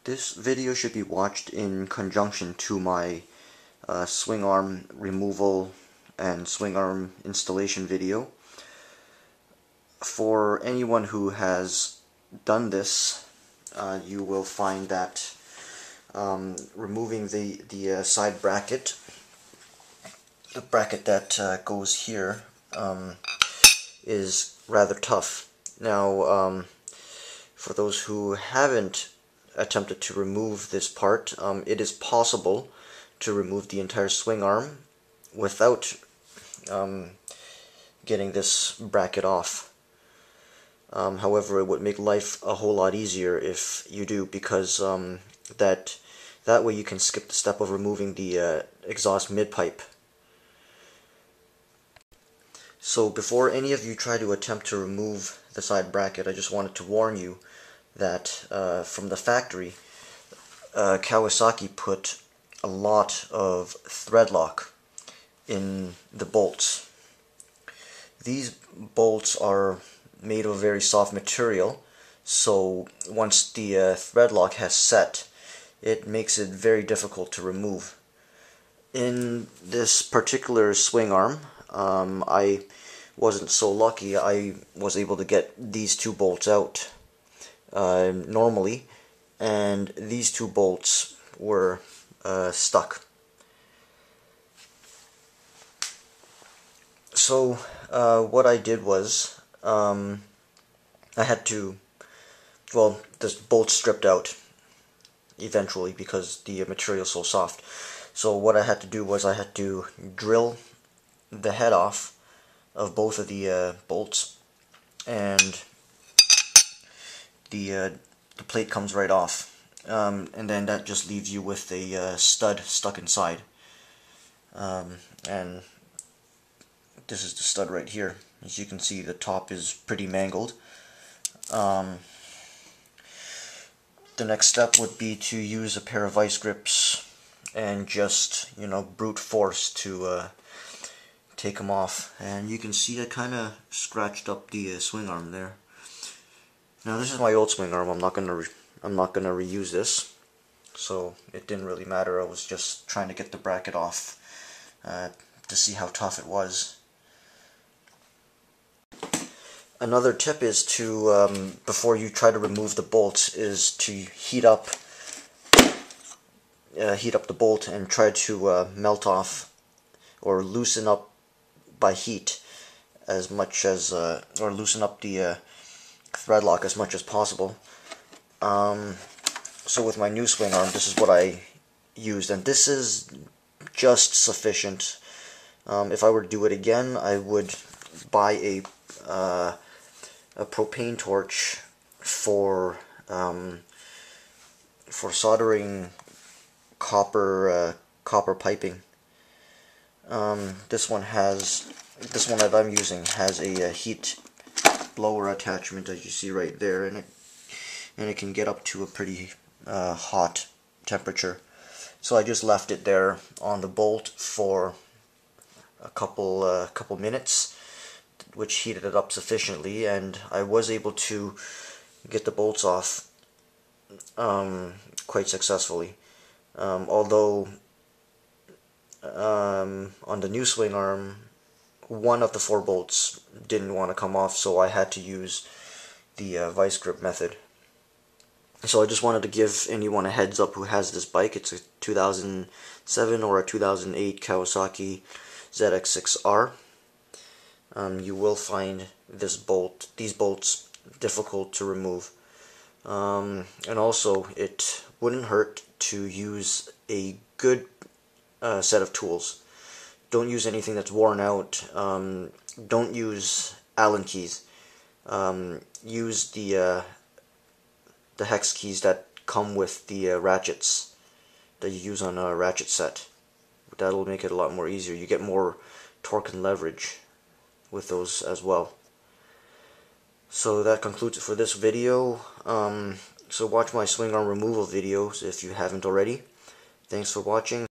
This video should be watched in conjunction to my swing arm removal and swing arm installation video. For anyone who has done this, you will find that removing the side bracket, the bracket that goes here, is rather tough. Now, for those who haven't attempted to remove this part, it is possible to remove the entire swing arm without getting this bracket off. However, it would make life a whole lot easier if you do, because that way you can skip the step of removing the exhaust midpipe. So before any of you try to attempt to remove the side bracket, I just wanted to warn you that from the factory, Kawasaki put a lot of thread lock in the bolts. These bolts are made of a very soft material, so once the thread lock has set, it makes it very difficult to remove. In this particular swing arm, I wasn't so lucky. I was able to get these two bolts out normally, and these two bolts were stuck. So what I did was I had to, well, this bolt stripped out eventually because the material is so soft. So what I had to do was I had to drill the head off of both of the bolts, and the plate comes right off, and then that just leaves you with a stud stuck inside. And this is the stud right here. As you can see, the top is pretty mangled. The next step would be to use a pair of vice grips and just, brute force to take them off. And you can see I kind of scratched up the swing arm there. Now this is my old swing arm. I'm not gonna reuse this, so it didn't really matter. I was just trying to get the bracket off to see how tough it was. Another tip is to, before you try to remove the bolts, is to heat up the bolt and try to melt off or loosen up by heat as much as, or loosen up the thread lock as much as possible. So with my new swing arm, this is what I used, and this is just sufficient. If I were to do it again, I would buy a propane torch for soldering copper piping. This one that I'm using has a heat blower attachment, as you see right there, and it can get up to a pretty hot temperature. So I just left it there on the bolt for a couple minutes, which heated it up sufficiently, and I was able to get the bolts off quite successfully. Although on the new swing arm, one of the 4 bolts didn't want to come off, so I had to use the vice grip method. So I just wanted to give anyone a heads up who has this bike. It's a 2007 or a 2008 Kawasaki ZX6R. You will find these bolts difficult to remove. And also, it wouldn't hurt to use a good set of tools. Don't use anything that's worn out. Don't use Allen keys. Use the hex keys that come with the ratchets that you use on a ratchet set. That'll make it a lot more easier. You get more torque and leverage with those as well. So that concludes it for this video. So watch my swing arm removal videos if you haven't already. Thanks for watching.